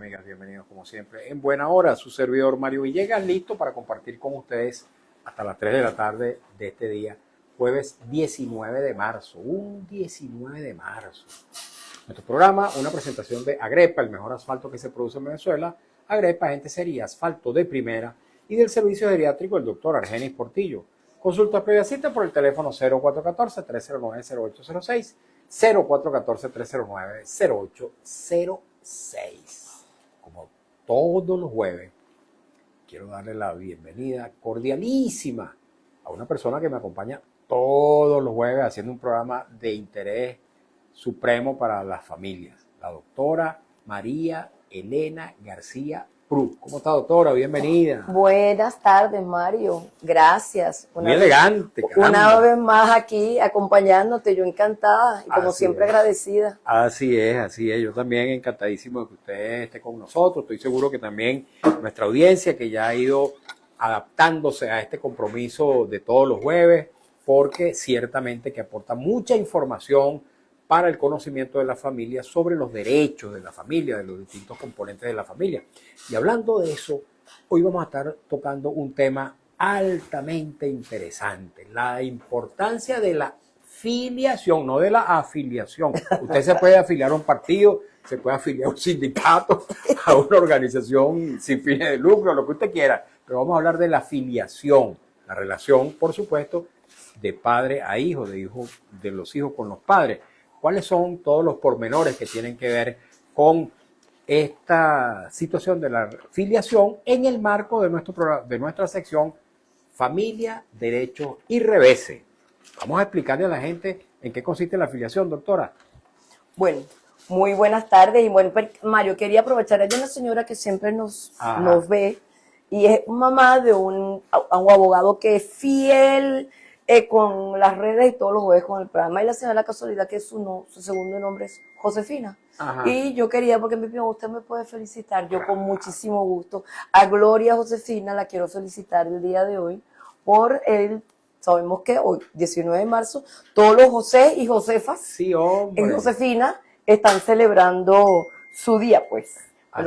amigas, bienvenidos como siempre. En buena hora, su servidor Mario Villegas, listo para compartir con ustedes hasta las 3 de la tarde de este día, jueves 19 de marzo, un 19 de marzo. Nuestro programa, una presentación de Agrepa, el mejor asfalto que se produce en Venezuela. Agrepa, gente sería, asfalto de primera, y del servicio geriátrico el doctor Argenis Portillo. Consulta previa cita por el teléfono 0414-309-0806, 0414-309-0806. Como todos los jueves, quiero darle la bienvenida cordialísima a una persona que me acompaña todos los jueves haciendo un programa de interés supremo para las familias, la doctora María Elena García Prus. ¿Cómo está, doctora? Bienvenida. Buenas tardes, Mario. Gracias. Muy elegante. Una vez más aquí acompañándote, yo encantada y como siempre agradecida. Así es. Yo también encantadísimo de que usted esté con nosotros. Estoy seguro que también nuestra audiencia, que ya ha ido adaptándose a este compromiso de todos los jueves, porque ciertamente que aporta mucha información para el conocimiento de la familia sobre los derechos de la familia, de los distintos componentes de la familia. Y hablando de eso, hoy vamos a estar tocando un tema altamente interesante, la importancia de la filiación, no de la afiliación. Usted se puede afiliar a un partido, se puede afiliar a un sindicato, a una organización sin fines de lucro, lo que usted quiera, pero vamos a hablar de la filiación, la relación, por supuesto, de padre a hijo, de los hijos con los padres. ¿Cuáles son todos los pormenores que tienen que ver con esta situación de la filiación en el marco de nuestra sección Familia, Derechos y Reveses? Vamos a explicarle a la gente en qué consiste la filiación, doctora. Bueno, muy buenas tardes. Y bueno, Mario, quería aprovechar, hay una señora que siempre nos ve y es mamá de un abogado que es fiel con las redes y todos los jueves con el programa. Y la señora, la casualidad que su segundo nombre es Josefina. Ajá. Y yo quería, porque me pidió, usted me puede felicitar, yo con muchísimo gusto. A Gloria Josefina la quiero felicitar el día de hoy por sabemos que hoy, 19 de marzo, todos los José y Josefas en Josefina están celebrando su día, pues.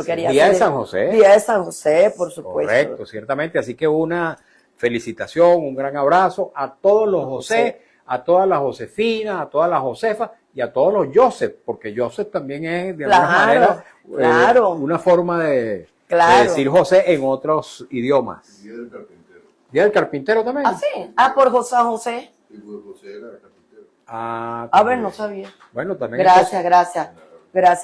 Día de San José. Día de San José, por supuesto. Correcto, ciertamente. Así que una felicitación, un gran abrazo a todos los José, a todas las Josefinas, a todas las Josefas y a todos los Joseph, porque Joseph también es de alguna manera una forma de decir José en otros idiomas. Día del carpintero. ¿Día del carpintero también? Ah, sí. Por José José. Sí, por José era carpintero. A ver, no sabía. Bueno, también. Gracias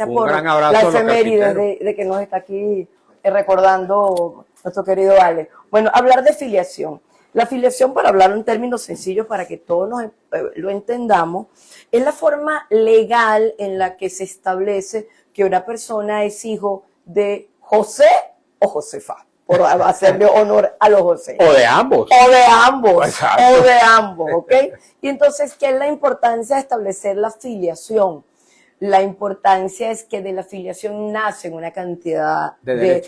por la efeméride de que nos está aquí recordando nuestro querido Ale. Bueno, hablar de filiación. La filiación, para hablarlo en términos sencillos, para que todos lo entendamos, es la forma legal en la que se establece que una persona es hijo de José o Josefa, por hacerle honor a los José. O de ambos. ¿Ok? Y entonces, ¿qué es la importancia de establecer la filiación? La importancia es que de la filiación nacen una cantidad de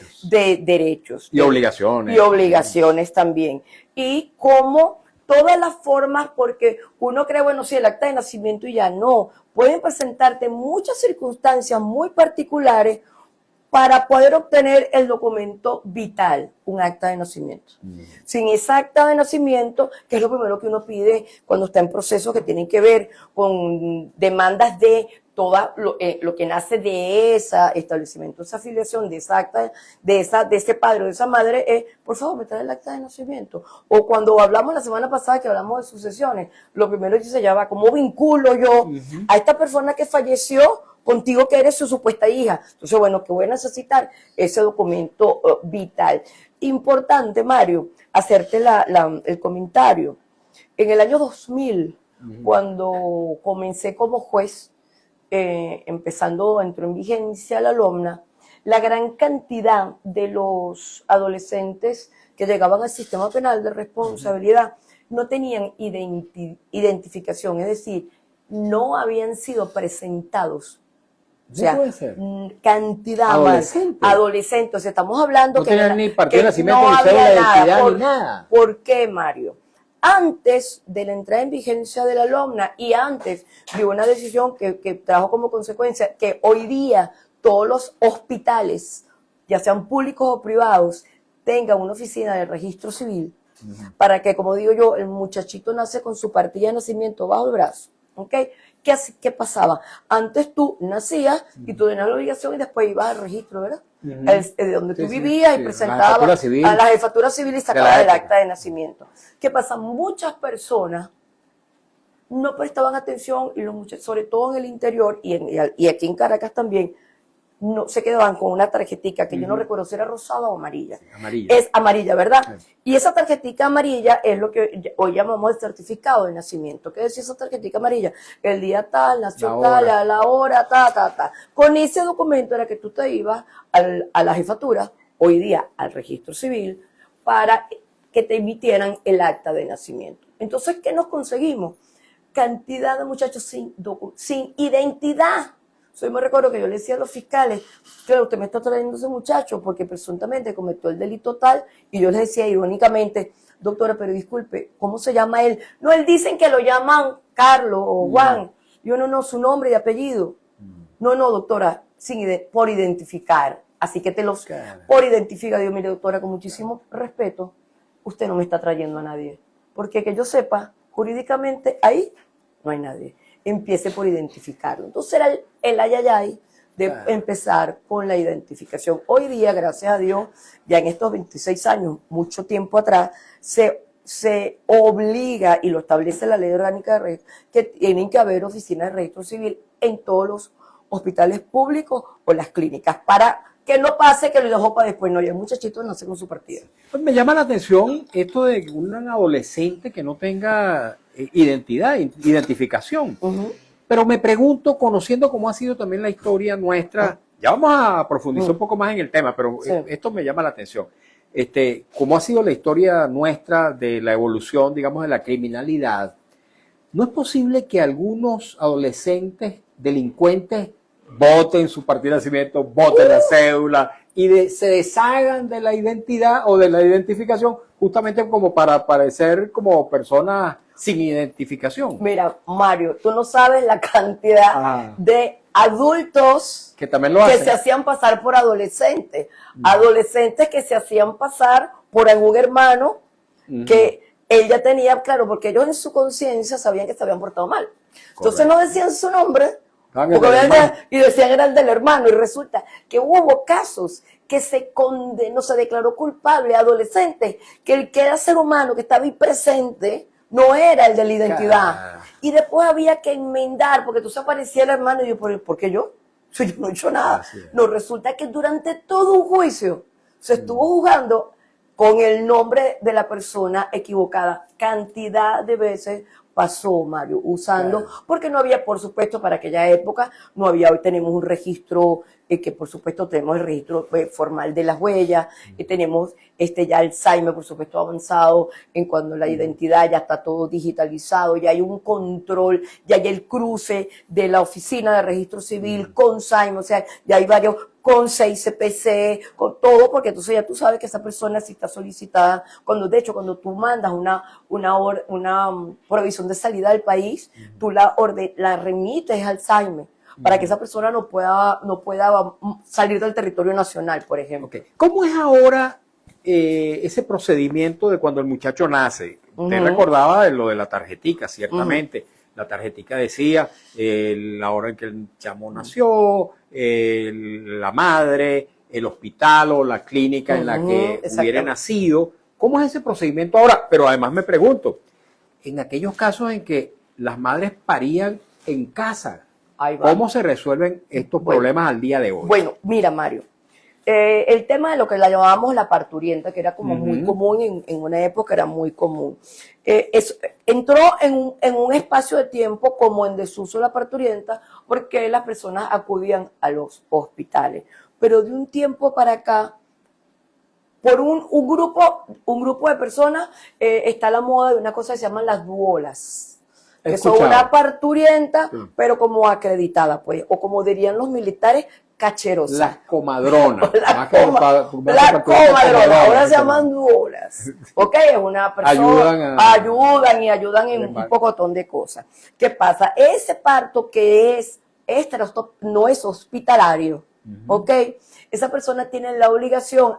derechos. Y obligaciones. Y obligaciones también. Y como todas las formas, porque uno cree, bueno, sí, el acta de nacimiento y ya no. Pueden presentarte muchas circunstancias muy particulares para poder obtener el documento vital, un acta de nacimiento. Sin esa acta de nacimiento, que es lo primero que uno pide cuando está en procesos que tienen que ver con demandas de todo lo que nace de ese establecimiento, esa afiliación, de esa acta, de ese padre o de esa madre, por favor, me trae el acta de nacimiento. O cuando hablamos la semana pasada que hablamos de sucesiones, lo primero que se llama, ¿cómo vinculo yo a esta persona que falleció contigo que eres su supuesta hija? Entonces, bueno, que voy a necesitar ese documento vital. Importante, Mario, hacerte el comentario. En el año 2000, cuando comencé como juez, entró en vigencia la LOMNA, la gran cantidad de los adolescentes que llegaban al sistema penal de responsabilidad no tenían identificación, es decir, no habían sido presentados. O sea, cantidad adolescentes. O sea, estamos hablando no tenían ni partido de nacimiento, no ni cédula de identidad, ni nada. ¿Por qué, Mario? Antes de la entrada en vigencia de la LOMNA y antes de una decisión que trajo como consecuencia que hoy día todos los hospitales ya sean públicos o privados, tengan una oficina de registro civil, para que, como digo yo, el muchachito nace con su partida de nacimiento bajo el brazo, ¿ok? ¿Qué pasaba? Antes tú nacías y tú tenías la obligación y después ibas al registro, ¿verdad? De donde tú vivías y presentabas a la jefatura civil y sacabas el acta de nacimiento. ¿Qué pasa? Muchas personas no prestaban atención y los muchachos, sobre todo en el interior y aquí en Caracas también, no se quedaban con una tarjetica que yo no recuerdo si era rosada o amarilla. Amarilla. Es amarilla, ¿verdad? Y esa tarjetica amarilla es lo que hoy llamamos el certificado de nacimiento. ¿Qué decía esa tarjetica amarilla? El día tal, nació tal, a la hora, ta. Con ese documento era que tú te ibas a la jefatura, hoy día al registro civil, para que te emitieran el acta de nacimiento. Entonces, ¿qué nos conseguimos? Cantidad de muchachos sin identidad. Yo me recuerdo que yo le decía a los fiscales, claro, usted me está trayendo ese muchacho porque presuntamente cometió el delito tal, y yo les decía irónicamente, doctora, pero disculpe, ¿cómo se llama él? No, él dicen que lo llaman Carlos o Juan. Yo no, su nombre y apellido. No, doctora, por identificar. Así que por identificar. Digo, mire, doctora, con muchísimo respeto, usted no me está trayendo a nadie. Porque que yo sepa, jurídicamente ahí no hay nadie. Empiece por identificarlo. Entonces era el ayayay de empezar con la identificación. Hoy día, gracias a Dios, ya en estos 26 años, mucho tiempo atrás, se obliga, y lo establece la ley orgánica de registro, que tienen que haber oficinas de registro civil en todos los hospitales públicos o las clínicas, para que no pase que lo dejó para después. No, y el muchachito nace con su partida. Pues me llama la atención esto de un adolescente que no tenga identificación. Pero me pregunto, conociendo cómo ha sido también la historia nuestra, ya vamos a profundizar un poco más en el tema, pero esto me llama la atención. Cómo ha sido la historia nuestra de la evolución, digamos, de la criminalidad. ¿No es posible que algunos adolescentes delincuentes voten su partida de nacimiento, voten la cédula y se deshagan de la identidad o de la identificación, justamente como para parecer como personas sin identificación? Mira, Mario, tú no sabes la cantidad de adultos que también lo hacen, que se hacían pasar por adolescentes, adolescentes que se hacían pasar por algún hermano que ella tenía, claro, porque ellos en su conciencia sabían que se habían portado mal. Entonces no decían su nombre, y decían eran del hermano, y resulta que hubo casos que se condenó, se declaró culpable a adolescentes, que el que era ser humano, que estaba ahí presente, no era el de la identidad. Y después había que enmendar, porque tú se aparecía el hermano, y yo, ¿por qué yo? Yo no he hecho nada. No, resulta que durante todo un juicio se estuvo juzgando con el nombre de la persona equivocada. Cantidad de veces pasó, Mario, usando, porque no había, por supuesto, para aquella época, no había, hoy tenemos un registro, que por supuesto tenemos el registro formal de las huellas, y tenemos ya Alzheimer, por supuesto, avanzado, en cuando la identidad ya está todo digitalizado, ya hay un control, ya hay el cruce de la oficina de registro civil con Alzheimer, o sea, ya hay varios, con 6CPC, con todo, porque entonces ya tú sabes que esa persona sí está solicitada, de hecho, cuando tú mandas una provisión de salida del país, tú la remites al Alzheimer, para que esa persona no pueda salir del territorio nacional, por ejemplo. ¿Cómo es ahora ese procedimiento de cuando el muchacho nace? Usted recordaba de lo de la tarjetica, ciertamente. La tarjetica decía la hora en que el chamo nació, la madre, el hospital o la clínica en la que hubiera nacido. ¿Cómo es ese procedimiento ahora? Pero además me pregunto, en aquellos casos en que las madres parían en casa, ¿cómo se resuelven estos problemas al día de hoy? Bueno, mira, Mario, el tema de lo que la llamábamos la parturienta, que era como muy común en una época, era muy común. Entró en un espacio de tiempo como en desuso la parturienta, porque las personas acudían a los hospitales. Pero de un tiempo para acá, por un grupo de personas, está la moda de una cosa que se llaman las duolas, que son una parturienta, pero como acreditada, pues, o como dirían los militares, cacherosa. Las comadronas. La comadrona, ahora se llaman duolas. ¿Ok? Es una persona. Ayudan en un pocotón de cosas. ¿Qué pasa? Ese parto que no es hospitalario, ¿ok? Esa persona tiene la obligación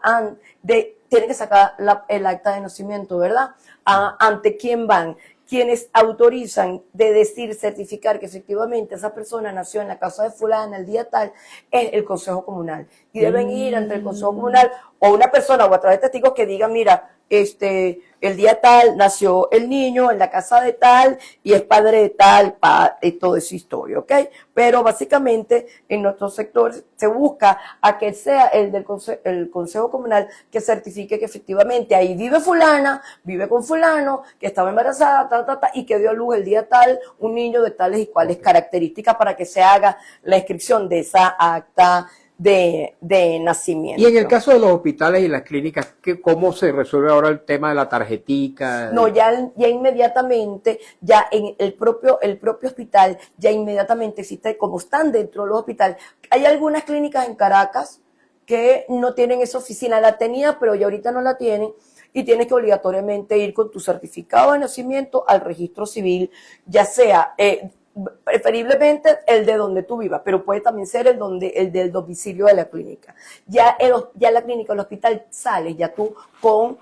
tiene que sacar el acta de nacimiento, ¿verdad? ¿Ante quién van? Quienes autorizan de decir, certificar que efectivamente esa persona nació en la casa de fulana el día tal, es el Consejo Comunal. Y deben ir ante el Consejo Comunal o una persona o a través de testigos que digan, mira, el día tal nació el niño en la casa de tal y es padre de tal, y toda esa historia, ¿ok? Pero básicamente en nuestro sector se busca a que sea el Consejo Comunal que certifique que efectivamente ahí vive fulana, vive con fulano, que estaba embarazada, y que dio a luz el día tal, un niño de tales y cuales características para que se haga la inscripción de esa acta de nacimiento. Y en el caso de los hospitales y las clínicas, ¿cómo se resuelve ahora el tema de la tarjetica? No, ya inmediatamente, ya en el propio hospital, ya inmediatamente existe, como están dentro de los hospitales. Hay algunas clínicas en Caracas que no tienen esa oficina, la tenía, pero ya ahorita no la tienen, y tienes que obligatoriamente ir con tu certificado de nacimiento al registro civil, ya sea preferiblemente el de donde tú vivas, pero puede también ser el del domicilio de la clínica. Ya la clínica, el hospital, sales ya tú con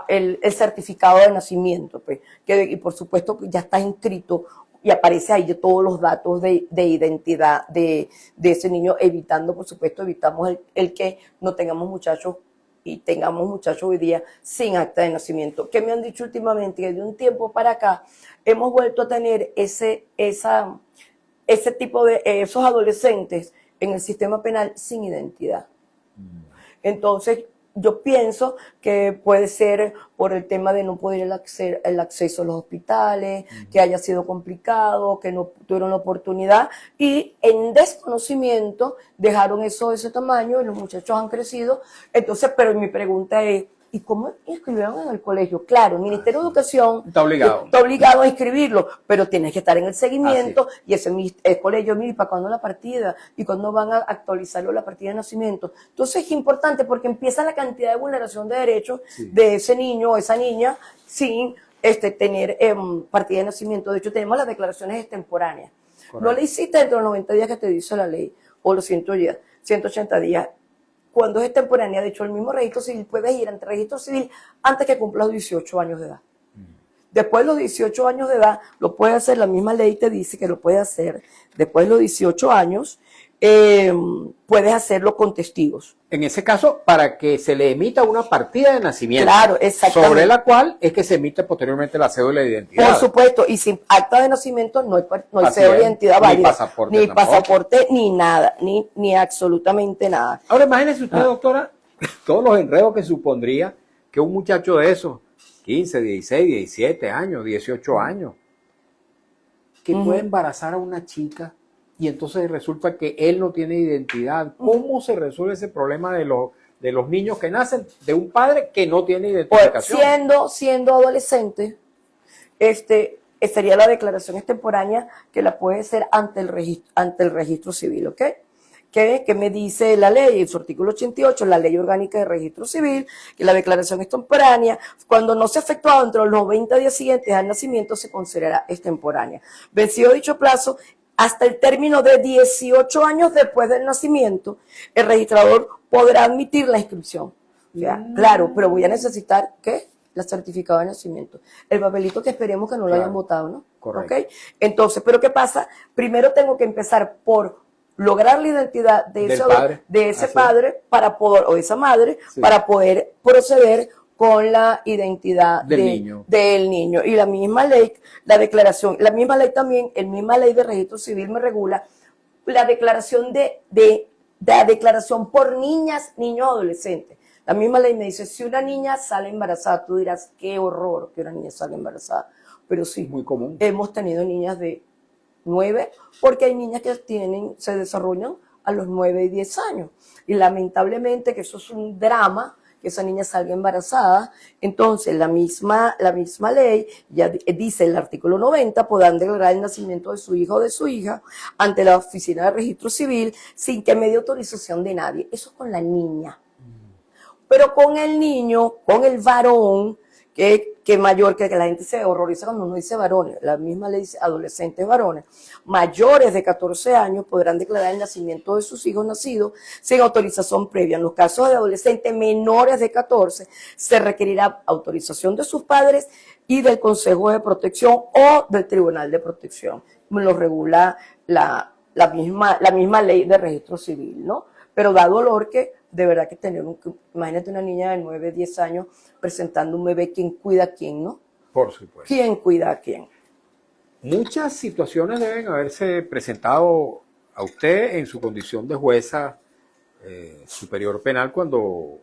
el certificado de nacimiento, pues, y por supuesto que ya estás inscrito y aparece ahí todos los datos de identidad de ese niño, por supuesto, evitamos el que no tengamos muchachos y tengamos muchachos hoy día sin acta de nacimiento. Que me han dicho últimamente que de un tiempo para acá hemos vuelto a tener ese tipo de esos adolescentes en el sistema penal sin identidad. Entonces, yo pienso que puede ser por el tema de no poder el acceso a los hospitales, que haya sido complicado, que no tuvieron la oportunidad y en desconocimiento dejaron eso de ese tamaño y los muchachos han crecido. Entonces, pero mi pregunta es, ¿y cómo inscribieron en el colegio? Claro, el Ministerio de Educación está obligado a inscribirlo, pero tienes que estar en el seguimiento y el colegio, mire, ¿para cuándo la partida? ¿Y cuándo van a actualizarlo la partida de nacimiento? Entonces es importante porque empieza la cantidad de vulneración de derechos de ese niño o esa niña sin tener partida de nacimiento. De hecho, tenemos las declaraciones extemporáneas. Correcto. No le hiciste dentro de los 90 días que te dice la ley, o los 180 días. Cuando es extemporánea, de hecho, el mismo registro civil puedes ir ante el registro civil antes que cumplas los 18 años de edad. Después de los 18 años de edad, lo puede hacer, la misma ley te dice que lo puede hacer. Después de los 18 años, puedes hacerlo con testigos. En ese caso, para que se le emita una partida de nacimiento. Claro, exactamente. Sobre la cual es que se emite posteriormente la cédula de identidad. Por supuesto, y sin acta de nacimiento no hay cédula de identidad válida. Ni pasaporte, ni nada, ni absolutamente nada. Ahora imagínese usted, doctora, todos los enredos que supondría que un muchacho de esos, 15, 16, 17 años, 18 años, que puede embarazar a una chica y entonces resulta que él no tiene identidad. ¿Cómo se resuelve ese problema de los niños que nacen de un padre que no tiene identificación? Siendo adolescente, sería la declaración extemporánea que la puede hacer ante el registro civil, ¿ok? Que me dice la ley, en su artículo 88, la ley orgánica de registro civil, que la declaración extemporánea, cuando no se ha efectuado dentro de los 90 días siguientes al nacimiento, se considerará extemporánea. Vencido dicho plazo, hasta el término de 18 años después del nacimiento, el registrador podrá admitir la inscripción. O sea, claro, pero voy a necesitar, ¿qué? La certificado de nacimiento. El papelito que esperemos que no lo hayan votado, ¿no? Correcto. ¿Okay? Entonces, ¿pero qué pasa? Primero tengo que empezar por lograr la identidad de ese padre para poder, o esa madre, para poder proceder con la identidad del niño. Y la misma ley, la declaración, la misma ley también, el misma ley de registro civil me regula la declaración la declaración por niñas, niños, adolescentes. La misma ley me dice, si una niña sale embarazada, tú dirás, qué horror que una niña salga embarazada. Pero sí, muy común. Hemos tenido niñas de 9, porque hay niñas que se desarrollan a los 9 y 10 años. Y lamentablemente que eso es un drama, que esa niña salga embarazada. Entonces, la misma ley ya dice, el artículo 90, podrán declarar el nacimiento de su hijo o de su hija ante la oficina de registro civil sin que medie autorización de nadie. Eso es con la niña. Pero con el niño, con el varón, que mayor, que la gente se horroriza cuando uno dice varones, la misma ley dice adolescentes varones, mayores de 14 años podrán declarar el nacimiento de sus hijos nacidos sin autorización previa. En los casos de adolescentes menores de 14, se requerirá autorización de sus padres y del Consejo de Protección o del Tribunal de Protección. Lo regula la misma ley de registro civil, ¿no? Pero da dolor que de verdad que imagínate una niña de 9, 10 años presentando un bebé, ¿quién cuida a quién, no? Por supuesto. ¿Quién cuida a quién? Muchas situaciones deben haberse presentado a usted en su condición de jueza superior penal cuando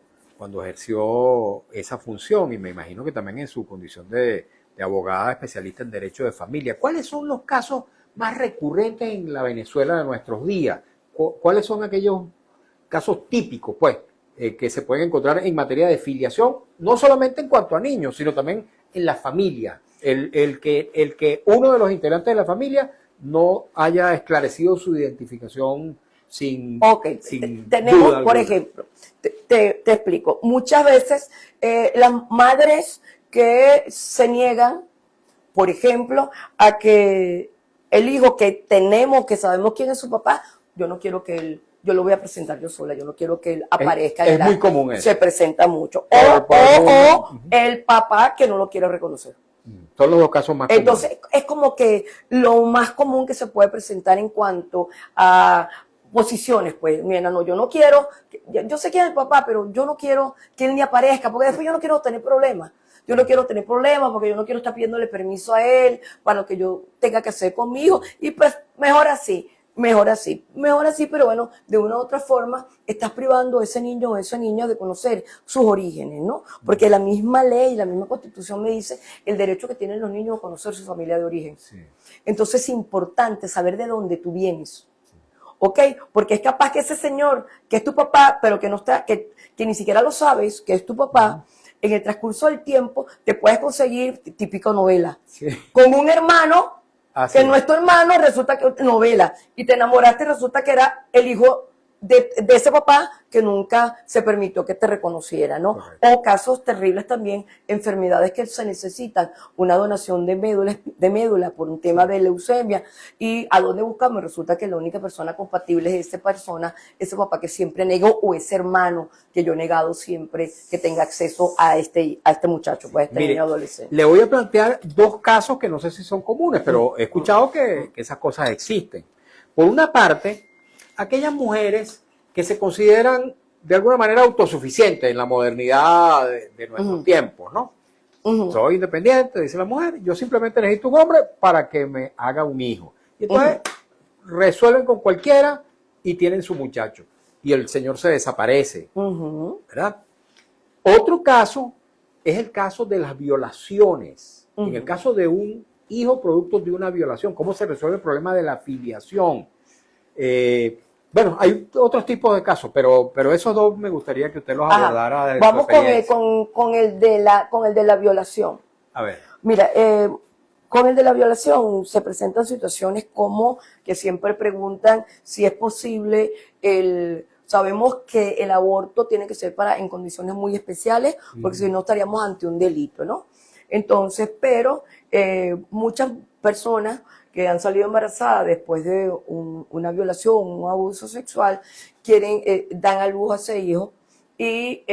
ejerció esa función, y me imagino que también en su condición de abogada especialista en derecho de familia. ¿Cuáles son los casos más recurrentes en la Venezuela de nuestros días? ¿Cuáles son aquellos casos típicos, pues, que se pueden encontrar en materia de filiación, no solamente en cuanto a niños, sino también en la familia? El que uno de los integrantes de la familia no haya esclarecido su identificación sin tenemos, duda por alguna. ejemplo, te explico, muchas veces las madres que se niegan, por ejemplo, a que el hijo que tenemos, que sabemos quién es su papá, yo no quiero que él, yo lo voy a presentar yo sola, yo no quiero que él aparezca. Es muy común eso. Se presenta mucho. Por El papá que no lo quiere reconocer. Son los dos casos más comunes. Entonces, es como que lo más común que se puede presentar en cuanto a posiciones, pues, mira, no, yo no quiero, yo sé quién es el papá, pero yo no quiero que él ni aparezca, porque después yo no quiero tener problemas. Yo no quiero tener problemas porque yo no quiero estar pidiéndole permiso a él para lo que yo tenga que hacer con mi hijo. Y pues, mejor así, pero bueno, de una u otra forma estás privando a ese niño o a esa niña de conocer sus orígenes, ¿no? Porque la misma ley, la misma Constitución me dice el derecho que tienen los niños a conocer su familia de origen. Sí. Entonces es importante saber de dónde tú vienes, ¿ok? Porque es capaz que ese señor que es tu papá, pero que no está, que ni siquiera lo sabes, que es tu papá, en el transcurso del tiempo te puedes conseguir, típica novela, Sí. con un hermano Así que no es tu hermano, resulta que novela, y te enamoraste, resulta que era el hijo de ese papá que nunca se permitió que te reconociera, ¿no? Correcto. O casos terribles también, enfermedades que se necesitan, una donación de médula por un tema de leucemia, y ¿a dónde buscamos? Resulta que la única persona compatible es esa persona, ese papá que siempre negó, o ese hermano que yo he negado siempre que tenga acceso a este muchacho, pues a este Mire, niño adolescente. le voy a plantear dos casos que no sé si son comunes, pero he escuchado que esas cosas existen. Por una parte, aquellas mujeres que se consideran de alguna manera autosuficientes en la modernidad de nuestros tiempos, ¿no? Soy independiente, dice la mujer, yo simplemente necesito un hombre para que me haga un hijo. Y entonces resuelven con cualquiera y tienen su muchacho. Y el señor se desaparece, ¿verdad? Otro caso es el caso de las violaciones. En el caso de un hijo producto de una violación, ¿cómo se resuelve el problema de la filiación? Bueno, hay otros tipos de casos, pero esos dos me gustaría que usted los abordara. De Vamos su experiencia. con el de la violación. A ver. Mira, con el de la violación se presentan situaciones como que siempre preguntan si es posible sabemos que el aborto tiene que ser en condiciones muy especiales, porque si no estaríamos ante un delito, ¿no? Entonces, pero muchas personas que han salido embarazadas después de una violación, un abuso sexual, dan a luz a ese hijo y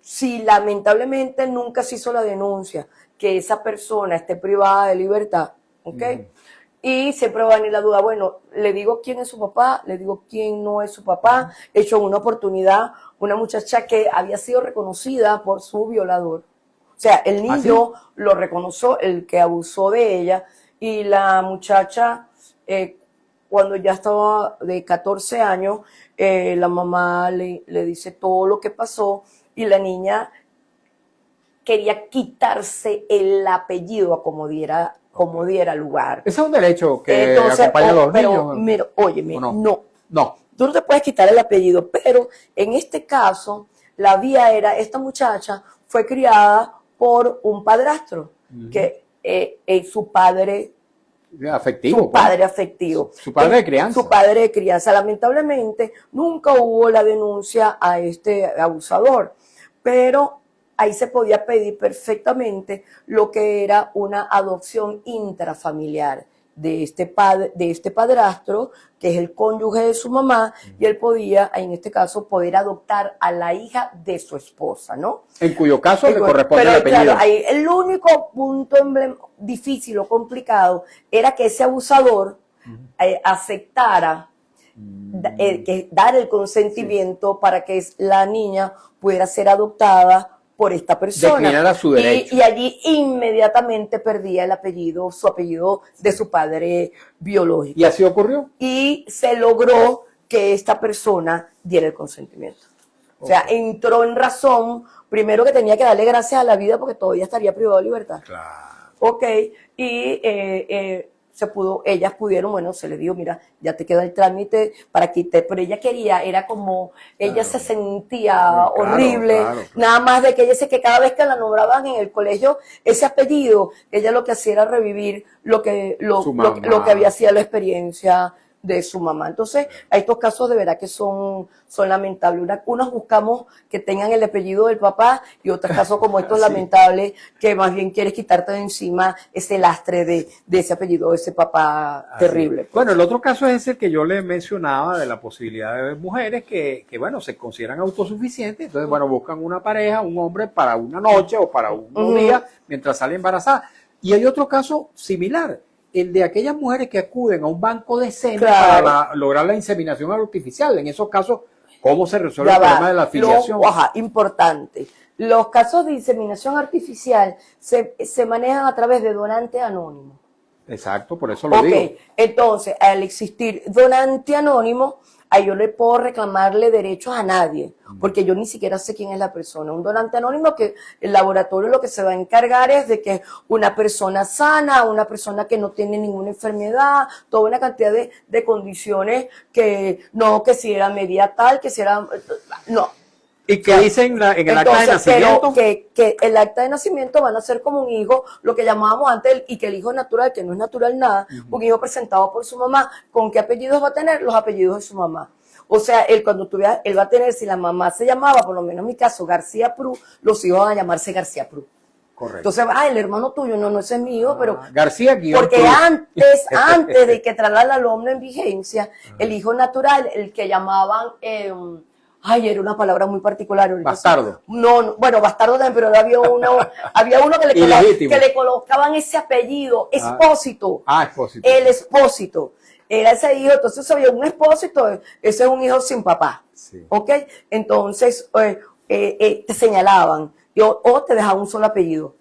si lamentablemente nunca se hizo la denuncia que esa persona esté privada de libertad, ¿ok? Y siempre va a venir la duda, bueno, le digo quién es su papá, le digo quién no es su papá. He hecho una oportunidad, una muchacha que había sido reconocida por su violador. O sea, el niño lo reconoció, el que abusó de ella, y la muchacha, cuando ya estaba de 14 años, la mamá le dice todo lo que pasó, y la niña quería quitarse el apellido a como diera lugar. Ese es un derecho que acompaña a los niños. Mira, óyeme, no. No. Tú no te puedes quitar el apellido, pero en este caso, la vía era, esta muchacha fue criada por un padrastro, que es su padre afectivo. Su padre afectivo. Su padre de crianza. Su padre de crianza. Lamentablemente, nunca hubo la denuncia a este abusador, pero ahí se podía pedir perfectamente lo que era una adopción intrafamiliar de este padre, de este padrastro, que es el cónyuge de su mamá, y él podía, en este caso, poder adoptar a la hija de su esposa, ¿no? En cuyo caso le corresponde Pero el apellido. claro, ahí el único punto difícil o complicado era que ese abusador aceptara dar el consentimiento para que la niña pudiera ser adoptada por esta persona. Declinara su derecho. Y allí inmediatamente perdía el apellido, su apellido de su padre biológico. ¿Y así ocurrió? Y se logró que esta persona diera el consentimiento. O sea, entró en razón, primero que tenía que darle gracias a la vida porque todavía estaría privado de libertad. Claro. Ok, y ellas pudieron, bueno, se le dijo, mira, ya te queda el trámite para quitar, pero ella quería, era como, ella se sentía Claro, horrible, claro. nada más de que ella dice que cada vez que la nombraban en el colegio, ese apellido, ella lo que hacía era revivir lo que había sido la experiencia de su mamá. Entonces, a estos casos de verdad que son lamentables. Unos buscamos que tengan el apellido del papá y otros casos como estos lamentables que más bien quieres quitarte de encima ese lastre de ese apellido, de ese papá terrible. Bueno, el otro caso es el que yo le mencionaba de la posibilidad de mujeres que bueno, se consideran autosuficientes, entonces, bueno, buscan una pareja, un hombre para una noche o para unos días mientras sale embarazada. Y hay otro caso similar, el de aquellas mujeres que acuden a un banco de semen para lograr la inseminación artificial. En esos casos, ¿cómo se resuelve el problema de la afiliación? Importante. Los casos de inseminación artificial se manejan a través de donante anónimo. Exacto, por eso lo digo. Entonces, al existir donante anónimo, ahí yo le puedo reclamarle derechos a nadie, porque yo ni siquiera sé quién es la persona. Un donante anónimo que el laboratorio lo que se va a encargar es de que una persona sana, una persona que no tiene ninguna enfermedad, toda una cantidad de condiciones que si era media tal, que si era... No. ¿Y qué dicen en el acta de nacimiento? Pero que el acta de nacimiento van a ser como un hijo, lo que llamábamos antes, y que el hijo natural, que no es natural nada, un hijo presentado por su mamá. ¿Con qué apellidos va a tener? Los apellidos de su mamá. O sea, él va a tener, si la mamá se llamaba, por lo menos en mi caso, García Prú, los hijos van a llamarse García Prú. Correcto. Entonces, el hermano tuyo, no, ese es mi hijo, pero... García porque antes de que entrara la alumna en vigencia, el hijo natural, el que llamaban... era una palabra muy particular. Bastardo. No, bueno, bastardo también, pero había uno que le colocaban ese apellido, Expósito. Expósito. El Expósito. Era ese hijo, entonces había un Expósito, ese es un hijo sin papá. Sí. ¿Ok? Entonces, te señalaban, o te dejaban un solo apellido.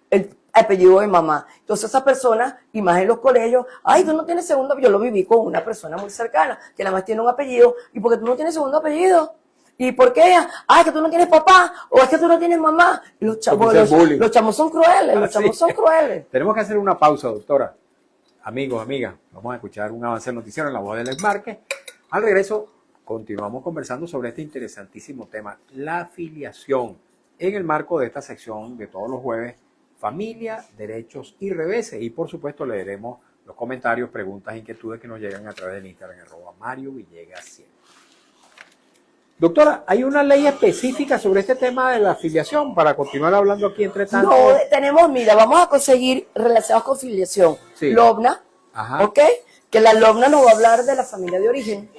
El apellido de mamá. Entonces esa persona, y más en los colegios, tú no tienes segundo apellido. Yo lo viví con una persona muy cercana, que nada más tiene un apellido, y porque tú no tienes segundo apellido. ¿Y por qué? Es que tú no tienes papá, o es que tú no tienes mamá. Y los chamos son crueles, Tenemos que hacer una pausa, doctora. Amigos, amigas, vamos a escuchar un avance noticiero en la voz del Exmarque. Al regreso, continuamos conversando sobre este interesantísimo tema, la afiliación, en el marco de esta sección de todos los jueves, familia, derechos y reveses. Y por supuesto leeremos los comentarios, preguntas, inquietudes que nos llegan a través del Instagram, @MarioVillegas100. Doctora, ¿hay una ley específica sobre este tema de la afiliación para continuar hablando aquí entre tanto? No, vamos a conseguir relacionados con filiación. Sí. LOBNA, ¿ok? Que la LOBNA nos va a hablar de la familia de origen.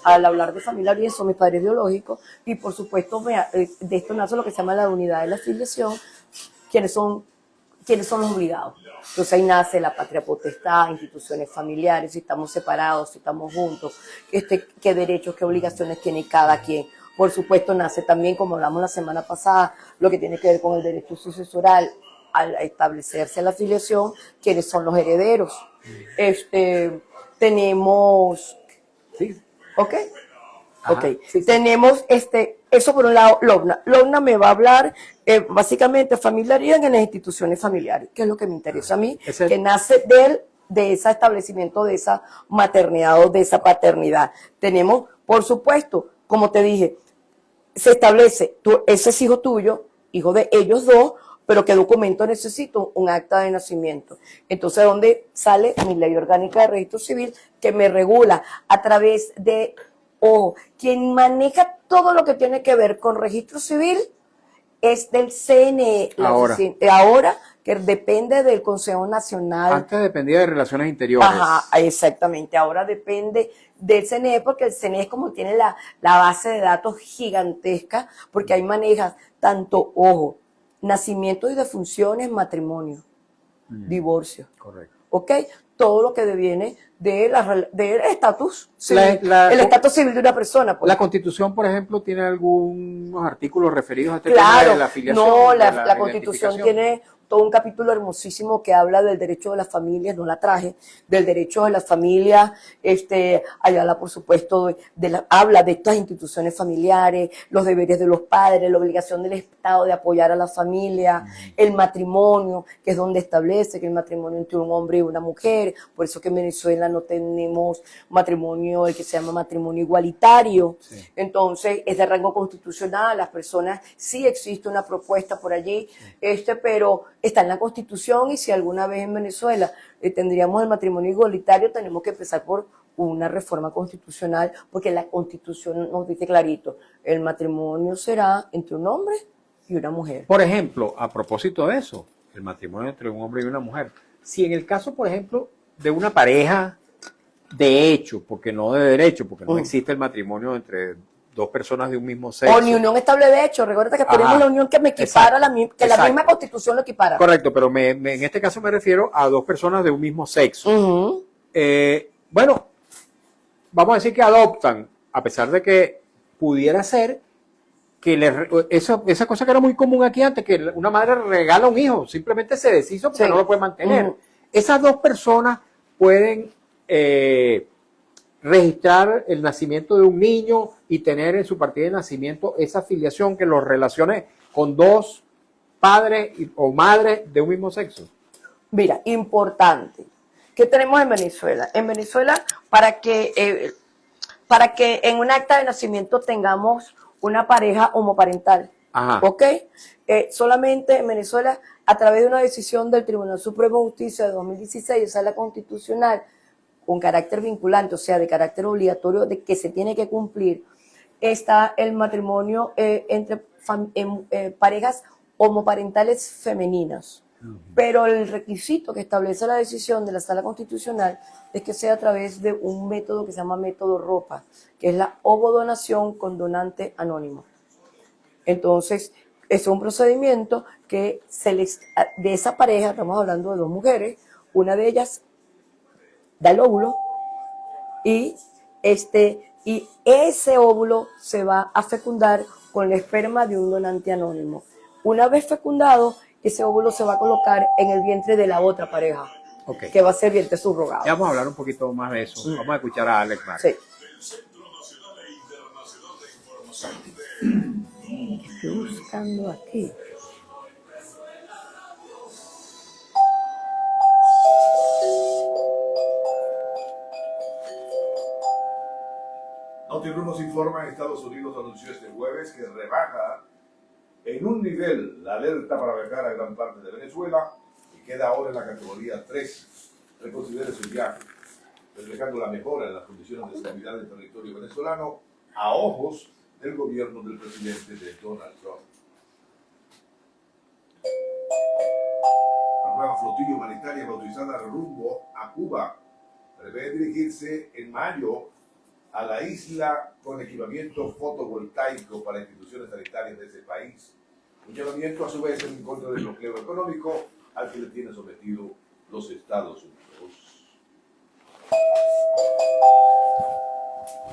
Al hablar de familia de origen son mis padres biológicos y por supuesto de esto nace lo que se llama la unidad de la afiliación, quienes son los obligados. Entonces ahí nace la patria potestad, instituciones familiares, si estamos separados, si estamos juntos, qué derechos, qué obligaciones tiene cada quien. Por supuesto nace también, como hablamos la semana pasada, lo que tiene que ver con el derecho sucesoral, al establecerse la afiliación, quiénes son los herederos. Tenemos... Sí. ¿Ok? Sí. Tenemos eso por un lado, LOBNA. LOBNA me va a hablar básicamente familiaridad en las instituciones familiares, que es lo que me interesa a mí, que nace de ese establecimiento, de esa maternidad o de esa paternidad. Tenemos, por supuesto, como te dije, se establece, ese es hijo tuyo, hijo de ellos dos, pero ¿qué documento necesito? Un acta de nacimiento. Entonces, ¿dónde sale mi ley orgánica de registro civil que me regula a través de... quien maneja todo lo que tiene que ver con registro civil es del CNE, Ahora. ahora que depende del Consejo Nacional. Antes dependía de Relaciones Interiores. Ajá, exactamente. Ahora depende del CNE porque el CNE es como tiene la base de datos gigantesca porque ahí manejas tanto, ojo, nacimientos y defunciones, matrimonio, divorcio. Correcto. ¿Ok? Todo lo que deviene del estatus La- civil, la- el estatus civil de una persona. Pues. ¿La Constitución, por ejemplo, tiene algunos artículos referidos a este Claro, tema de la afiliación? no, de la Constitución identificación? tiene todo un capítulo hermosísimo que habla del derecho de las familias, no la traje, del derecho de las familias, habla por supuesto habla de estas instituciones familiares, los deberes de los padres, la obligación del Estado de apoyar a la familia, el matrimonio, que es donde establece que el matrimonio entre un hombre y una mujer, por eso que en Venezuela no tenemos matrimonio, el que se llama matrimonio igualitario, Sí. entonces es de rango constitucional, las personas, sí existe una propuesta por allí, pero está en la Constitución y si alguna vez en Venezuela tendríamos el matrimonio igualitario, tenemos que empezar por una reforma constitucional, porque la Constitución nos dice clarito, el matrimonio será entre un hombre y una mujer. Por ejemplo, a propósito de eso, el matrimonio entre un hombre y una mujer. Si en el caso, por ejemplo, de una pareja de hecho, porque no de derecho, porque no existe el matrimonio entre dos personas de un mismo sexo. O ni unión estable de hecho, recuerda que tenemos Ajá. la unión que me equipara, Exacto. que la Exacto. misma Constitución lo equipara. Correcto, pero en este caso me refiero a dos personas de un mismo sexo. Ujú. Bueno, vamos a decir que adoptan, a pesar de que pudiera ser que esa cosa que era muy común aquí antes, que una madre regala un hijo, simplemente se deshizo porque Sí. no lo puede mantener. Ujú. Esas dos personas pueden registrar el nacimiento de un niño y tener en su partida de nacimiento esa filiación que los relacione con dos padres o madres de un mismo sexo. Mira, importante. ¿Qué tenemos en Venezuela? En Venezuela, para que en un acta de nacimiento tengamos una pareja homoparental, Ajá. ¿ok? Solamente en Venezuela, a través de una decisión del Tribunal Supremo de Justicia de 2016, esa es la constitucional, con carácter vinculante, o sea, de carácter obligatorio, de que se tiene que cumplir, está el matrimonio entre parejas homoparentales femeninas. Pero el requisito que establece la decisión de la Sala Constitucional es que sea a través de un método que se llama método ROPA, que es la ovodonación con donante anónimo. Entonces, es un procedimiento que de esa pareja, estamos hablando de dos mujeres, una de ellas da el óvulo y ese óvulo se va a fecundar con el esperma de un donante anónimo. Una vez fecundado, ese óvulo se va a colocar en el vientre de la otra pareja, Okay. que va a ser vientre subrogado. Ya vamos a hablar un poquito más de eso. Vamos a escuchar a Alex Márquez. Sí. Estoy buscando aquí. Notiuno nos informa que Estados Unidos anunció este jueves que rebaja en un nivel la alerta para viajar a gran parte de Venezuela y queda ahora en la categoría 3. Reconsidere su viaje, reflejando la mejora en las condiciones de seguridad del territorio venezolano a ojos del gobierno del presidente de Donald Trump. La nueva flotilla humanitaria bautizada Rumbo a Cuba prevé dirigirse en mayo a la isla con equipamiento fotovoltaico para instituciones sanitarias de ese país. Un llamamiento a su vez en contra del bloqueo económico al que le tiene sometido los Estados Unidos.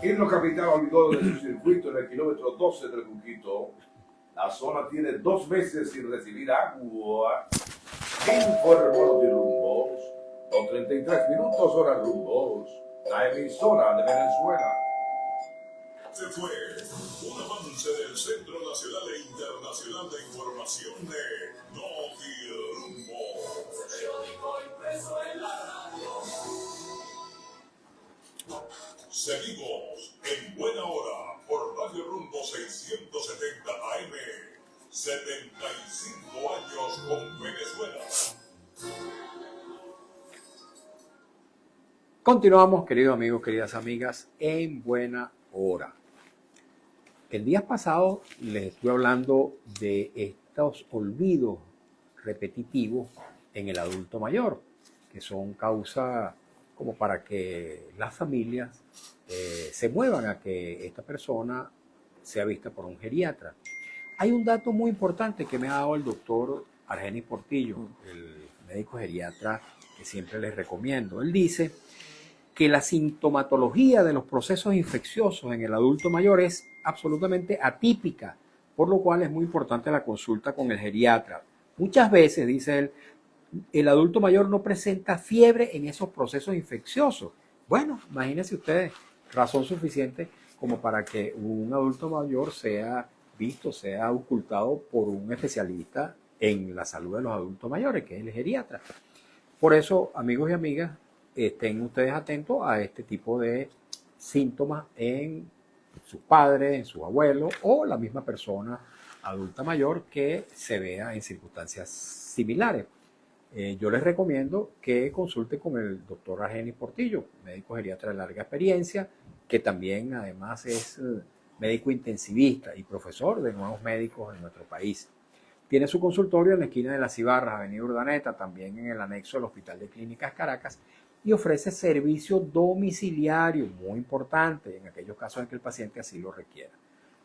En la capital olvidó de su circuito en el kilómetro 12 del Cunquito, la zona tiene 2 meses sin recibir agua. Informó de Rumbos, con 33 minutos hora Rumbos, la emisora de Venezuela. Se fue un avance del Centro Nacional e Internacional de Información de Notirumbo. Seguimos en buena hora por Radio Rumbo 670 AM. 75 años con Venezuela. Continuamos, queridos amigos, queridas amigas, en buena hora. El día pasado les estuve hablando de estos olvidos repetitivos en el adulto mayor, que son causa como para que las familias se muevan a que esta persona sea vista por un geriatra. Hay un dato muy importante que me ha dado el doctor Argenis Portillo, el médico geriatra que siempre les recomiendo. Él dice que la sintomatología de los procesos infecciosos en el adulto mayor es absolutamente atípica, por lo cual es muy importante la consulta con el geriatra. Muchas veces, dice él, el adulto mayor no presenta fiebre en esos procesos infecciosos. Bueno, imagínense ustedes, razón suficiente como para que un adulto mayor sea visto, sea ocultado por un especialista en la salud de los adultos mayores, que es el geriatra. Por eso, amigos y amigas, estén ustedes atentos a este tipo de síntomas en sus padres, en sus abuelos o la misma persona adulta mayor que se vea en circunstancias similares. Yo les recomiendo que consulte con el doctor Argenis Portillo, médico geriatra de larga experiencia, que también además es médico intensivista y profesor de nuevos médicos en nuestro país. Tiene su consultorio en la esquina de las Cibarras, Avenida Urdaneta, también en el anexo del Hospital de Clínicas Caracas, y ofrece servicio domiciliario, muy importante en aquellos casos en que el paciente así lo requiera.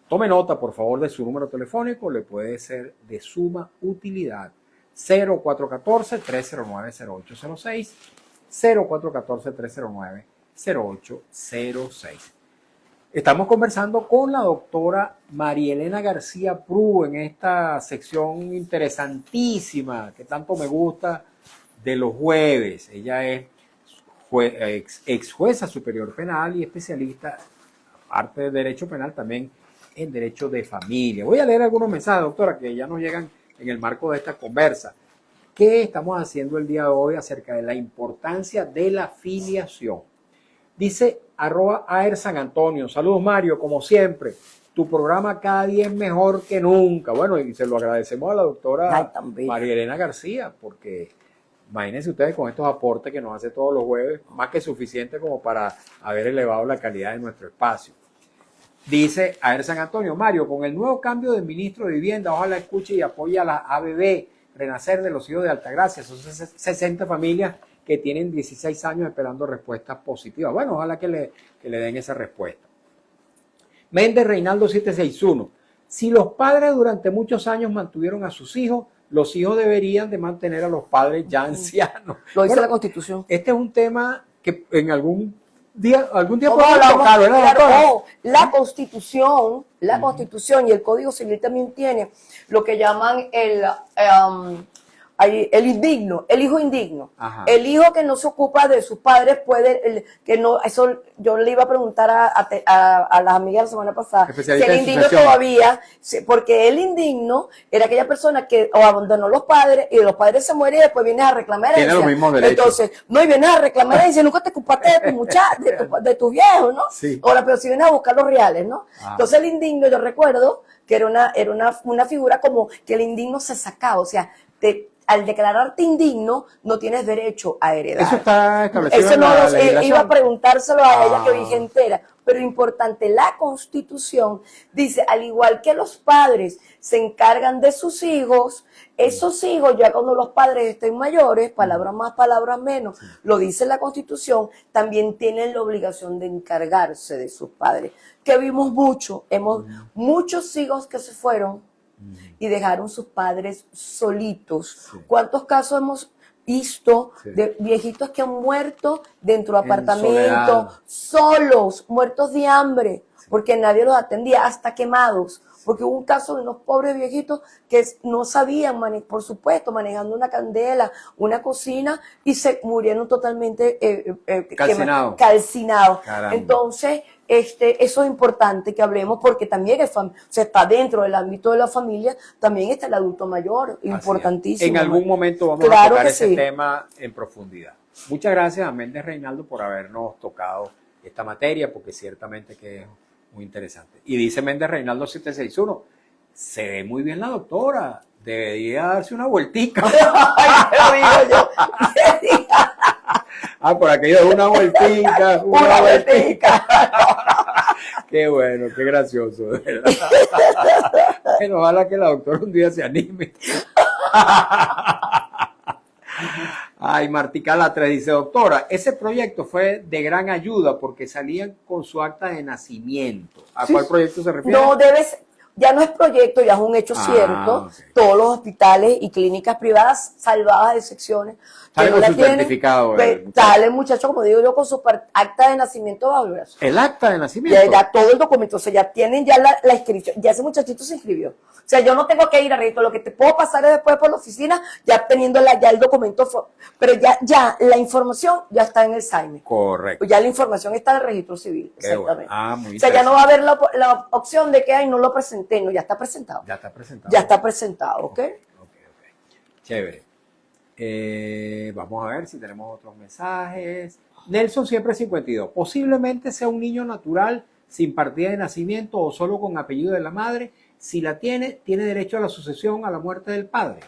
Tome nota, por favor, de su número telefónico, le puede ser de suma utilidad. 0414-309-0806, 0414-309-0806. Estamos conversando con la doctora María Elena García Prú en esta sección interesantísima que tanto me gusta de los jueves. Ella es ex jueza superior penal y especialista, aparte de derecho penal, también en derecho de familia. Voy a leer algunos mensajes, doctora, que ya nos llegan en el marco de esta conversa. ¿Qué estamos haciendo el día de hoy acerca de la importancia de la filiación? Dice @Aer San Antonio, saludos Mario, como siempre, tu programa cada día es mejor que nunca. Bueno, y se lo agradecemos a la doctora María Elena García, porque imagínense ustedes con estos aportes que nos hace todos los jueves, más que suficiente como para haber elevado la calidad de nuestro espacio. Dice Aer San Antonio, Mario, con el nuevo cambio del ministro de Vivienda, ojalá escuche y apoye a la ABB, Renacer de los Hijos de Altagracia. Son 60 familias que tienen 16 años esperando respuestas positivas. Bueno, ojalá que le den esa respuesta. Méndez Reinaldo 761. Si los padres durante muchos años mantuvieron a sus hijos, los hijos deberían de mantener a los padres ya ancianos. Lo dice la Constitución. Este es un tema que en algún día podemos tocar, ¿verdad? Claro, la Constitución y el Código Civil también tiene lo que llaman el indigno, el hijo indigno. Ajá. El hijo que no se ocupa de sus padres puede, eso yo le iba a preguntar a las amigas la semana pasada, si el indigno todavía, porque el indigno era aquella persona que abandonó los padres y los padres se mueren y después vienes a reclamar herencia. Tiene los mismos derechos. Entonces, no, y vienes a reclamar herencia, nunca te ocupaste de tu muchacho, de tus viejos, ¿no? Sí. Ahora, pero si vienes a buscar los reales, ¿no? Ah. Entonces el indigno, yo recuerdo que era una figura como que el indigno se sacaba, o sea, al declararte indigno, no tienes derecho a heredar. Eso está establecido. Eso no iba a preguntárselo a ella que dije entera. Pero importante, la Constitución dice, al igual que los padres se encargan de sus hijos, esos hijos, ya cuando los padres estén mayores, palabras más, palabras menos, lo dice la Constitución, también tienen la obligación de encargarse de sus padres. Que vimos muchos hijos que se fueron y dejaron sus padres solitos. Sí. ¿Cuántos casos hemos visto de viejitos que han muerto dentro de apartamentos, solos, muertos de hambre, porque nadie los atendía, hasta quemados? Porque hubo un caso de unos pobres viejitos que no sabían, por supuesto, manejando una candela, una cocina, y se murieron totalmente calcinados. Entonces, eso es importante que hablemos, porque también está dentro del ámbito de la familia, también está el adulto mayor, importantísimo. En algún momento vamos a tocar ese tema en profundidad. Muchas gracias a Méndez Reinaldo por habernos tocado esta materia, porque ciertamente que es muy interesante. Y dice Méndez Reinaldo 761, se ve muy bien la doctora, debería darse una vueltica. Ay, te lo digo yo. Por aquello de una vueltica. Qué bueno, qué gracioso, de verdad. Bueno, ojalá que la doctora un día se anime. Ay, Martica Latre dice, doctora, ese proyecto fue de gran ayuda porque salían con su acta de nacimiento. ¿A Sí. cuál proyecto se refiere? No debes, ya no es proyecto, ya es un hecho cierto. Ok. Todos los hospitales y clínicas privadas salvadas de secciones que Sale no con la su tienen, certificado, pues, muchacho. sale el muchacho, como digo yo, con su acta de nacimiento bajo el brazo. El acta de nacimiento. Ya todo el documento, o sea, ya tienen ya la inscripción, ya ese muchachito se inscribió. O sea, yo no tengo que ir a registro, lo que te puedo pasar es después por la oficina, ya teniendo ya el documento, pero ya la información ya está en el SAIME. Correcto. Ya la información está en el registro civil, Qué bueno. exactamente. Ah, muy O sea, ya no interesante. va a haber la opción de que, ay, no lo presenté, no, ya está presentado. Ya está presentado. Ya está presentado, ¿ok? Ok. Chévere. Vamos a ver si tenemos otros mensajes. Nelson siempre 52. Posiblemente sea un niño natural sin partida de nacimiento o solo con apellido de la madre. Si la tiene, tiene derecho a la sucesión a la muerte del padre.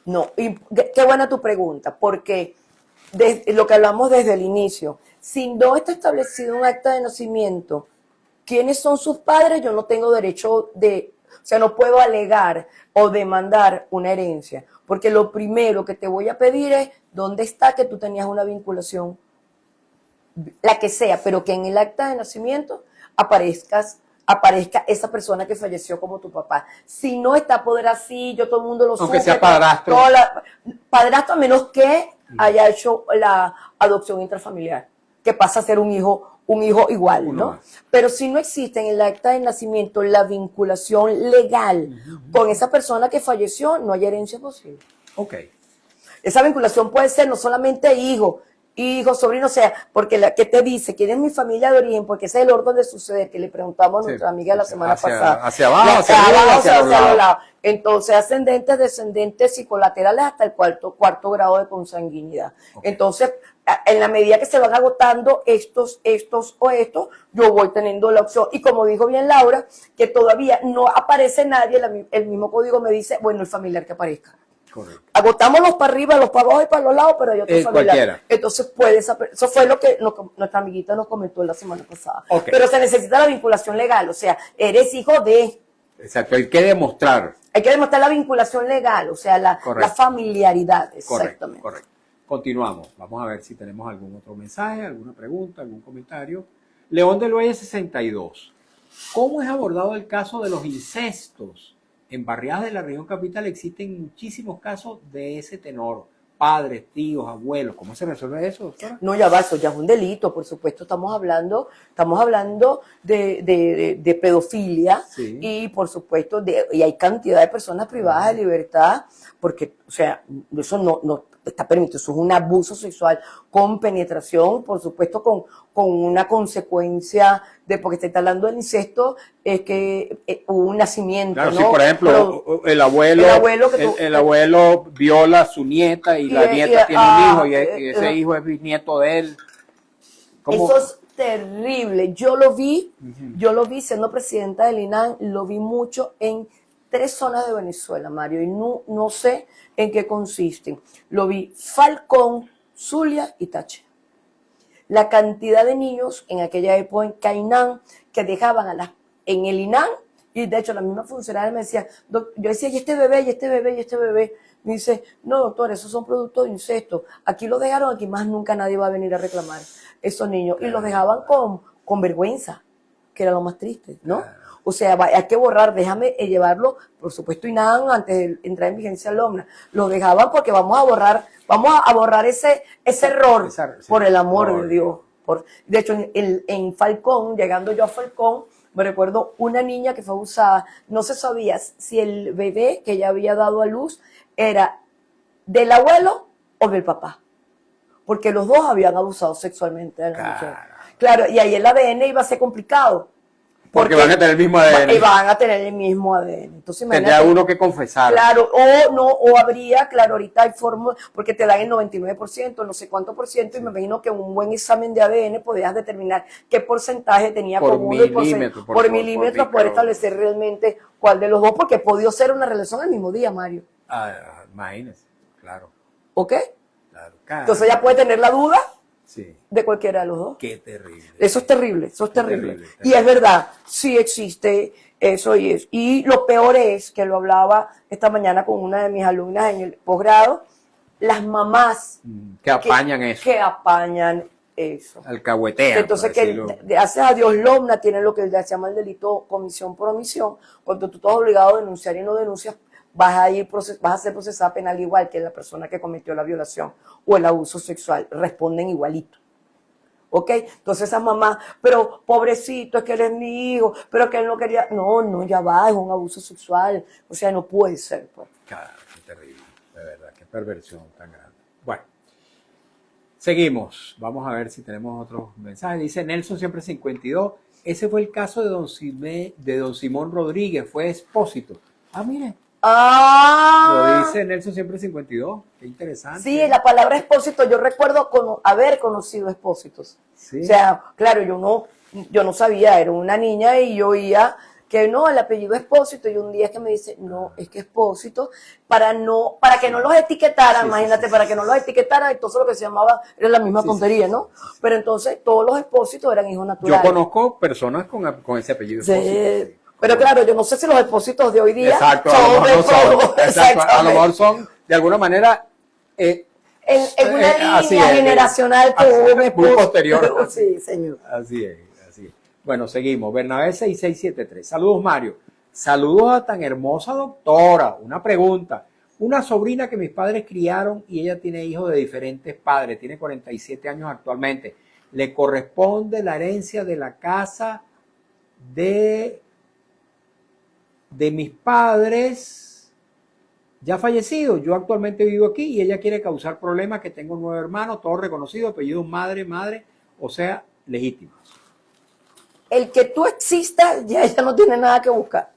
No, y qué buena tu pregunta, porque lo que hablamos desde el inicio, si no está establecido un acta de nacimiento, ¿quiénes son sus padres? Yo no tengo derecho o sea, no puedo alegar o demandar una herencia, porque lo primero que te voy a pedir es dónde está que tú tenías una vinculación, la que sea, pero que en el acta de nacimiento aparezca esa persona que falleció como tu papá. Si no está poder así, todo el mundo lo Aunque supe, sea padrastro. Padrastro, a menos que haya hecho la adopción intrafamiliar, que pasa a ser un hijo igual, Uno ¿no? más. Pero si no existe en el acta de nacimiento la vinculación legal con esa persona que falleció, no hay herencia posible. Ok. Esa vinculación puede ser no solamente hijo, sobrino, o sea, porque ¿qué te dice? ¿Quién es mi familia de origen? Porque ese es el orden de suceder que le preguntamos a Sí, nuestra amiga la sí, semana hacia- pasada. hacia abajo, hacia arriba y hacia los lados. lados. Entonces, ascendentes, descendentes y colaterales hasta el cuarto grado de consanguinidad. Ok. Entonces, en la medida que se van agotando estos o estos, yo voy teniendo la opción. Y como dijo bien Laura, que todavía no aparece nadie, el mismo código me dice, bueno, el familiar que aparezca. Correcto. Agotamos los para arriba, los para abajo y para los lados, pero hay otro familiar. Cualquiera. Entonces eso fue lo que nuestra amiguita nos comentó la semana pasada. Ok. Pero se necesita la vinculación legal, o sea, eres hijo de... Exacto. Hay que demostrar. Hay que demostrar la vinculación legal, o sea, la Correcto. familiaridad, exactamente. Correcto. Continuamos. Vamos a ver si tenemos algún otro mensaje, alguna pregunta, algún comentario. León del Valle 62. ¿Cómo es abordado el caso de los incestos? En barriadas de la región capital existen muchísimos casos de ese tenor. Padres, tíos, abuelos. ¿Cómo se resuelve eso, doctora? No, ya va, eso ya es un delito, por supuesto, estamos hablando de pedofilia. Sí. Y por supuesto, y hay cantidad de personas privadas de libertad, porque, o sea, eso no está permitido, eso es un abuso sexual con penetración, por supuesto, con una consecuencia porque se está hablando del incesto, es que hubo un nacimiento, Claro, ¿no? sí, por ejemplo, Pero, el abuelo viola a su nieta y la nieta tiene un hijo y ese hijo es bisnieto de él. ¿Cómo? eso es terrible. Yo lo vi siendo presidenta del INAN, lo vi mucho en 3 zonas de Venezuela, Mario, y no sé en qué consisten. Lo vi Falcón, Zulia y Táchira. La cantidad de niños en aquella época en Cainán que dejaban en el INAN, y de hecho la misma funcionaria me decía, yo decía, y este bebé, y este bebé, y este bebé. Me dice, no, doctor, esos son productos de incesto. Aquí lo dejaron, aquí más nunca nadie va a venir a reclamar esos niños. Y los dejaban con vergüenza, que era lo más triste, ¿no? O sea, hay que borrar, déjame llevarlo, por supuesto, INAN, antes de entrar en vigencia al OMNA, lo dejaban porque vamos a borrar ese error, Sí, por el amor de Dios. De hecho, en Falcón, llegando yo a Falcón, me recuerdo una niña que fue abusada, no se sabía si el bebé que ella había dado a luz era del abuelo o del papá, porque los dos habían abusado sexualmente de la mujer. Claro, y ahí el ADN iba a ser complicado. Porque van a tener el mismo ADN. Y van a tener el mismo ADN. Entonces, Tendría uno que confesar. Claro, o habría, claro, ahorita hay formas, porque te dan el 99%, no sé cuánto por ciento, y me imagino que un buen examen de ADN podrías determinar qué porcentaje tenía Por con uno y milímetro, por milímetros, por poder establecer realmente cuál de los dos, porque podió ser una relación el mismo día, Mario. Imagínese, claro. ¿Ok? Claro. Entonces ya puede tener la duda Sí. de cualquiera de los dos. Qué terrible. Eso es terrible, eso es terrible. Terrible. Y es verdad, sí existe eso y es. Y lo peor es, que lo hablaba esta mañana con una de mis alumnas en el posgrado, las mamás Que apañan eso. que apañan eso. Alcahuetean. Entonces, por que decirlo. gracias a Dios, Lomna tiene lo que se llama el delito comisión por omisión. Cuando tú estás obligado a denunciar y no denuncias, vas a ser procesada penal igual que la persona que cometió la violación o el abuso sexual. Responden igualito. ¿Ok? Entonces esa mamá, pero pobrecito, es que él es mi hijo, pero que él no quería. No, ya va, es un abuso sexual. O sea, no puede ser, pues. Claro, qué terrible. De verdad, qué perversión tan grande. Bueno. Seguimos. Vamos a ver si tenemos otros mensajes. Dice Nelson siempre 52. Ese fue el caso de don Simón Rodríguez. Fue expósito. Ah, mire. Lo dice Nelson siempre 52. Qué interesante. Sí, la palabra expósito, yo recuerdo haber conocido expósitos. Sí. O sea, claro, yo no sabía, era una niña y yo oía que no, el apellido Expósito, y un día que me dice, no, es que Expósito, para que no los etiquetaran, Sí, imagínate, sí, para sí, que no los etiquetaran, entonces lo que se llamaba era la misma Sí, tontería, sí, ¿no? sí, sí. Pero entonces todos los Expósitos eran hijos Yo naturales. conozco personas con ese apellido. Sí, Expósito, sí. pero claro, yo no sé si los Expósitos de hoy día Exacto, son a lo mejor no son. Exacto, a lo exactamente. mejor son, de alguna manera, En una así línea es, generacional que así hubo un muy esposo. posterior. Sí, señor. Así es, así es. Bueno, seguimos. Bernabé 6673. Saludos, Mario. Saludos a tan hermosa doctora. Una pregunta. Una sobrina que mis padres criaron y ella tiene hijos de diferentes padres. Tiene 47 años actualmente. Le corresponde la herencia de la casa de mis padres ya fallecidos. Yo actualmente vivo aquí y ella quiere causar problemas, que tengo 9 hermanos, todos reconocidos, apellidos madre, o sea, legítimos. El que tú existas, ya ella no tiene nada que buscar.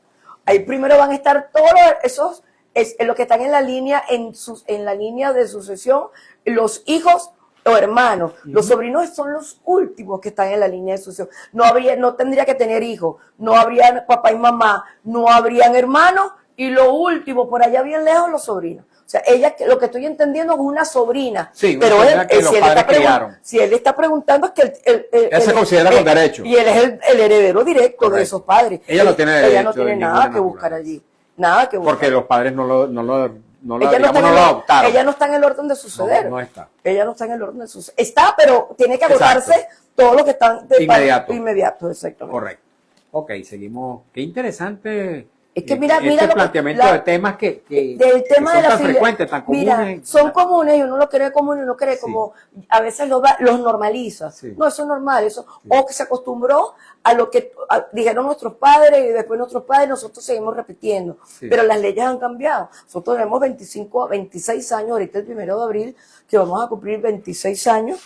Ahí primero van a estar todos esos, los que están en la línea, en la línea de sucesión, los hijos o hermanos. Los sobrinos son los últimos que están en la línea de sucesión. No tendría que tener hijos, no habría papá y mamá, no habrían hermanos, y lo último, por allá bien lejos, los sobrinos. O sea, ella, lo que estoy entendiendo es una sobrina. Sí, una pero sobrina que los padres criaron. si él está preguntando es que Él se considera con derecho. Y él es el heredero directo Correcto. de esos padres. Ella no tiene Ella no derecho de tiene ninguna nada que naturaleza. buscar allí. Nada que buscar. Porque los padres no lo ella digamos, no lo adoptaron. ella no está en el orden de suceder. No está. Ella no está en el orden de suceder. Está, pero tiene que agotarse Exacto. todo lo que están de Inmediato, exactamente. Correcto. Ok, seguimos. Qué interesante. Es que mira este lo que- planteamiento de temas que del tema son de la tan filia- frecuentes, tan comunes. Mira, son comunes y uno lo cree común y uno cree Sí. como, a veces los normaliza. Sí. No, eso es normal, eso. O que se acostumbró a lo que dijeron nuestros padres y después nuestros padres, nosotros seguimos repitiendo. Sí. Pero las leyes han cambiado. Nosotros tenemos 26 años, ahorita el 1 de abril, que vamos a cumplir 26 años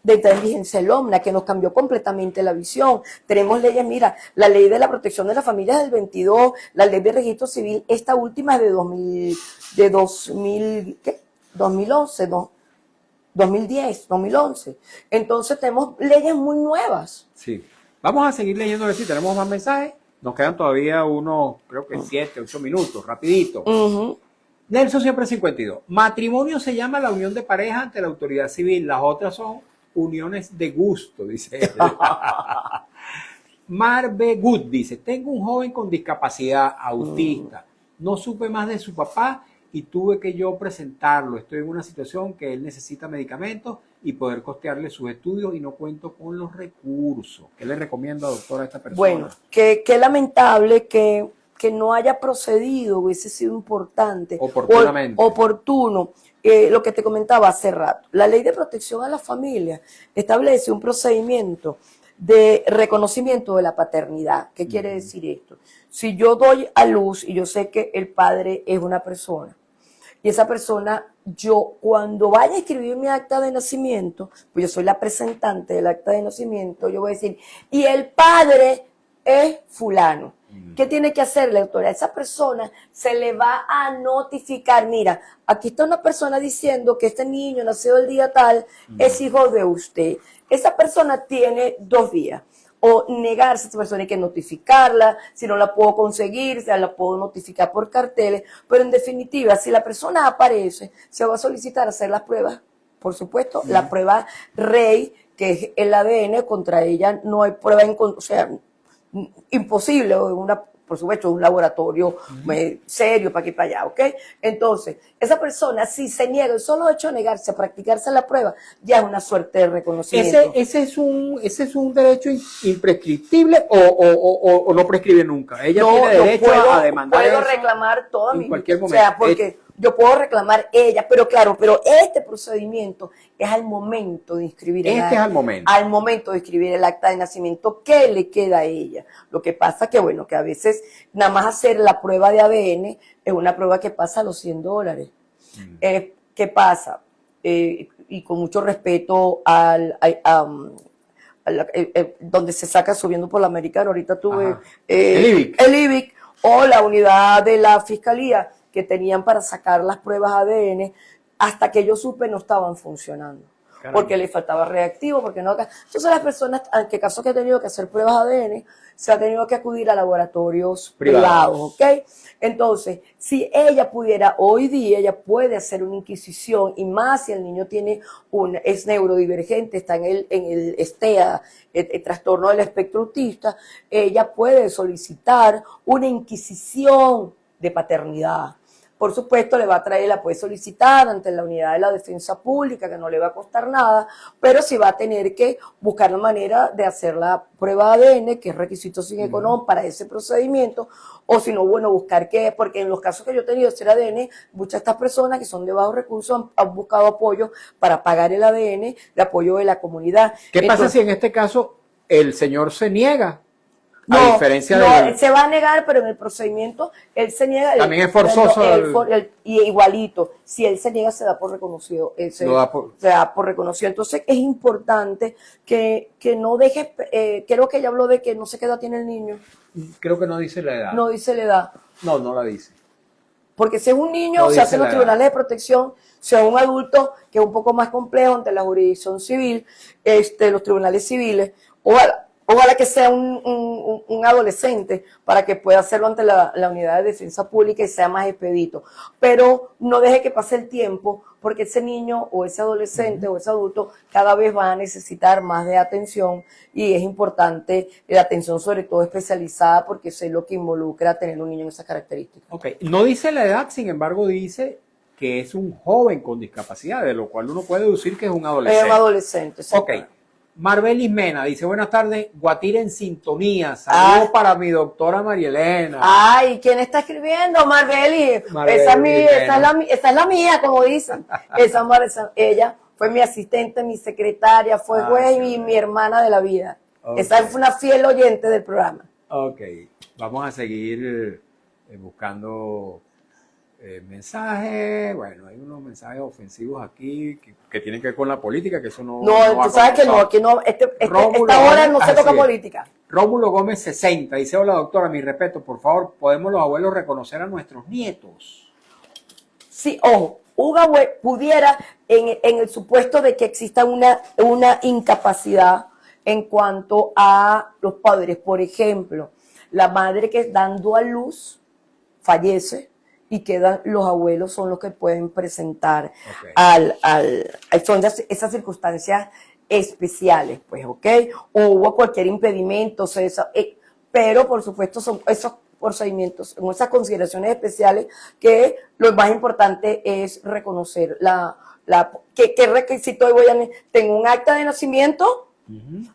de inteligencia del OMNA, que nos cambió completamente la visión. Tenemos leyes, mira, la ley de la protección de la familia es del 22, la ley de registro civil, esta última es de 2011. Entonces tenemos leyes muy nuevas. Sí. Vamos a seguir leyendo a ver si tenemos más mensajes. Nos quedan todavía unos, creo que 7, 8 minutos, rapidito. Ujú. Nelson siempre 52. Matrimonio se llama la unión de pareja ante la autoridad civil. Las otras son uniones de gusto, dice ella. Marve Good dice, tengo un joven con discapacidad autista. No supe más de su papá y tuve que yo presentarlo. Estoy en una situación que él necesita medicamentos y poder costearle sus estudios y no cuento con los recursos. ¿Qué le recomienda, doctora, a esta persona? Bueno, qué lamentable que no haya procedido, hubiese sido importante. Oportunamente. Oportuno. Lo que te comentaba hace rato. La ley de protección a la familia establece un procedimiento de reconocimiento de la paternidad. ¿Qué quiere decir esto? Si yo doy a luz y yo sé que el padre es una persona, y esa persona, yo cuando vaya a escribir mi acta de nacimiento, pues yo soy la presentante del acta de nacimiento, yo voy a decir, y el padre es fulano. ¿Qué tiene que hacer la doctora? A esa persona se le va a notificar, mira, aquí está una persona diciendo que este niño nació el día tal, es hijo de usted. Esa persona tiene 2 días. O negarse a esa persona, hay que notificarla, si no la puedo conseguir, se la puedo notificar por carteles, pero en definitiva, si la persona aparece, se va a solicitar hacer las pruebas por supuesto, la prueba rey, que es el ADN, contra ella no hay prueba, o sea, imposible, por supuesto, un laboratorio serio para aquí y para allá, ¿ok? Entonces, esa persona, si se niega, el solo hecho de negarse a practicarse la prueba, ya es una suerte de reconocimiento. Ese es un derecho imprescriptible o no prescribe nunca. Ella tiene derecho a demandar puedo eso reclamar toda en mi cualquier momento. O sea, porque yo puedo reclamar ella, pero claro, pero este procedimiento es al momento de inscribir al momento de escribir el acta de nacimiento. ¿Qué le queda a ella? Lo que pasa que, bueno, que a veces nada más hacer la prueba de ADN es una prueba que pasa a los $100. ¿Qué pasa? Y con mucho respeto donde se saca subiendo por la Americana, ahorita tuve el IBIC o la unidad de la fiscalía que tenían para sacar las pruebas ADN, hasta que yo supe no estaban funcionando. Caramba. Porque le faltaba reactivo, porque no. Entonces las personas, en qué caso que he tenido que hacer pruebas ADN, se ha tenido que acudir a laboratorios privados, ¿ok? Entonces, si ella pudiera, hoy día ella puede hacer una inquisición, y más si el niño es neurodivergente, está en el STEA, el trastorno del espectro autista, ella puede solicitar una inquisición de paternidad. Por supuesto, la puede solicitar ante la unidad de la defensa pública, que no le va a costar nada, pero sí va a tener que buscar la manera de hacer la prueba de ADN, que es requisito sine qua non para ese procedimiento, o si no, bueno, buscar qué, porque en los casos que yo he tenido de hacer ADN, muchas de estas personas que son de bajos recursos han buscado apoyo para pagar el ADN, de apoyo de la comunidad. ¿Qué pasa si en este caso el señor se niega? Él se va a negar, pero en el procedimiento él se niega. También es forzoso. Y igualito, si él se niega, se da por reconocido. Se da por reconocido. Entonces es importante que no dejes, creo que ella habló de que no sé qué edad tiene el niño. Creo que no dice la edad. No dice la edad. No la dice. Porque si es un niño, se hacen los tribunales de protección. Si es un adulto, que es un poco más complejo ante la jurisdicción civil, los tribunales civiles, ojalá que sea un adolescente para que pueda hacerlo ante la unidad de defensa pública y sea más expedito. Pero no deje que pase el tiempo, porque ese niño o ese adolescente o ese adulto cada vez va a necesitar más de atención, y es importante la atención sobre todo especializada, porque eso es lo que involucra tener un niño en esas características. Okay. No dice la edad, sin embargo dice que es un joven con discapacidad, de lo cual uno puede deducir que es un adolescente. Es un adolescente, sí. Ok. Marbelis Mena dice, buenas tardes, Guatire en sintonía, saludos para mi doctora María Elena. Ay, ¿quién está escribiendo? Marbelis. Esa es la mía, como dicen. Ella fue mi asistente, mi secretaria, fue juez y mi hermana de la vida. Okay. Esa fue una fiel oyente del programa. Ok, vamos a seguir buscando mensajes. Bueno, hay unos mensajes ofensivos aquí que tienen que ver con la política, que eso no. No, tú sabes que no, aquí no. Esta hora no se toca política. Rómulo Gómez 60 dice, hola doctora, mi respeto, por favor, ¿podemos los abuelos reconocer a nuestros nietos? Sí, ojo, un abuelo pudiera, en el supuesto de que exista una incapacidad en cuanto a los padres. Por ejemplo, la madre que dando a luz fallece, y quedan los abuelos, son los que pueden presentar son esas circunstancias especiales, pues, ¿ok? O hubo cualquier impedimento, pero por supuesto son esos procedimientos, son esas consideraciones especiales, que lo más importante es reconocer qué requisito tengo un acta de nacimiento,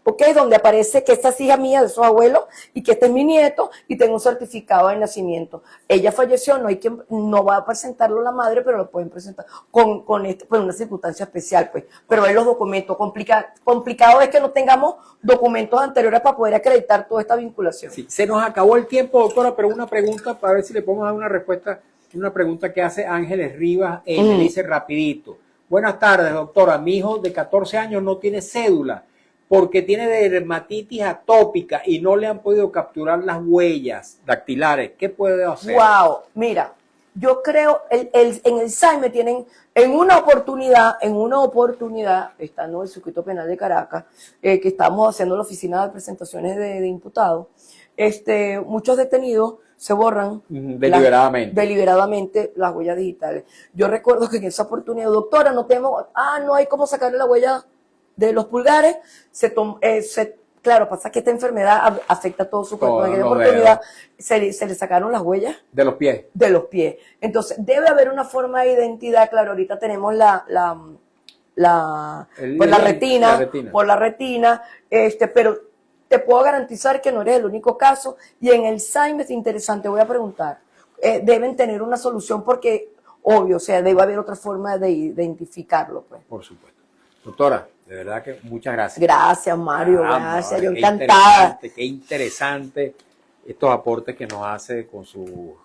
¿ok? Donde aparece que esta es hija mía de esos abuelos y que este es mi nieto, y tengo un certificado de nacimiento. Ella falleció, no va a presentarlo la madre, pero lo pueden presentar con una circunstancia especial, pues. Pero ver los documentos, complicado es que no tengamos documentos anteriores para poder acreditar toda esta vinculación. Sí, se nos acabó el tiempo, doctora, pero una pregunta para ver si le podemos dar una respuesta, una pregunta que hace Ángeles Rivas, le dice rapidito. Buenas tardes, doctora, mi hijo de 14 años no tiene cédula, porque tiene dermatitis atópica y no le han podido capturar las huellas dactilares. ¿Qué puede hacer? Wow, mira, yo creo, en el SAIME tienen, en una oportunidad, estando en el circuito penal de Caracas, que estamos haciendo la oficina de presentaciones de imputados, muchos detenidos se borran deliberadamente. las huellas digitales. Yo recuerdo que en esa oportunidad, doctora, no hay cómo sacarle la huella de los pulgares. Claro, pasa que esta enfermedad afecta a todo su cuerpo. En aquella oportunidad se le sacaron las huellas de los pies. De los pies. Entonces, debe haber una forma de identidad. Claro, ahorita tenemos por la retina, pero te puedo garantizar que no eres el único caso. Y en el Alzheimer es interesante, voy a preguntar, deben tener una solución porque, obvio, o sea, debe haber otra forma de identificarlo, pues. Por supuesto. Doctora, de verdad que muchas gracias. Gracias, Mario, gracias. Yo qué encantada. Qué interesante estos aportes que nos hace con su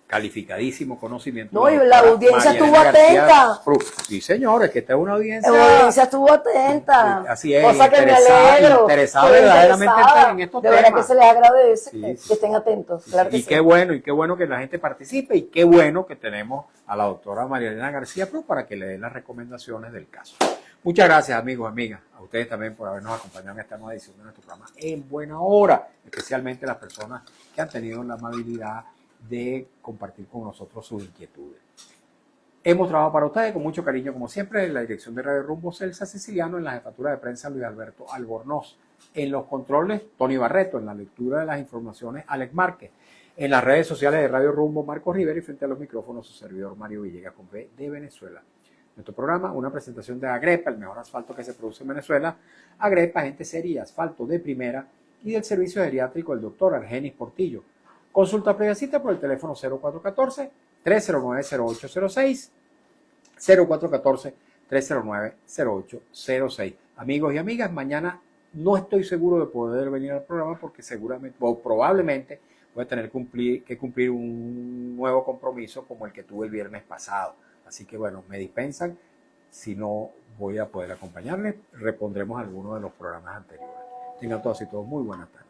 calificadísimo conocimiento. No, y la audiencia estuvo atenta. Sí, señores, que esta es una audiencia. La audiencia estuvo atenta. Así es. Cosa que me alegro. Interesada verdaderamente en estos temas. De verdad que se les agradece que estén atentos. Claro que y qué bueno que la gente participe y qué bueno que tenemos a la doctora María Elena García Prus para que le den las recomendaciones del caso. Muchas gracias, amigos, amigas, a ustedes también por habernos acompañado en esta nueva edición de nuestro programa En Buena Hora, especialmente las personas que han tenido la amabilidad de compartir con nosotros sus inquietudes. Hemos trabajado para ustedes con mucho cariño, como siempre, en la dirección de Radio Rumbo Celsa Siciliano, en la jefatura de prensa Luis Alberto Albornoz, en los controles Tony Barreto, en la lectura de las informaciones Alex Márquez, en las redes sociales de Radio Rumbo Marcos Rivera y frente a los micrófonos su servidor Mario Villegas con B de Venezuela. Nuestro programa, una presentación de Agrepa, el mejor asfalto que se produce en Venezuela. Agrepa, gente seria y asfalto de primera, y del servicio geriátrico del doctor Argenis Portillo. Consulta previa cita por el teléfono 0414-309-0806, 0414-309-0806. Amigos y amigas, mañana no estoy seguro de poder venir al programa porque seguramente o probablemente voy a tener que cumplir un nuevo compromiso como el que tuve el viernes pasado. Así que bueno, me dispensan si no voy a poder acompañarles. Repondremos algunos de los programas anteriores. Tengan todos y todos muy buenas tardes.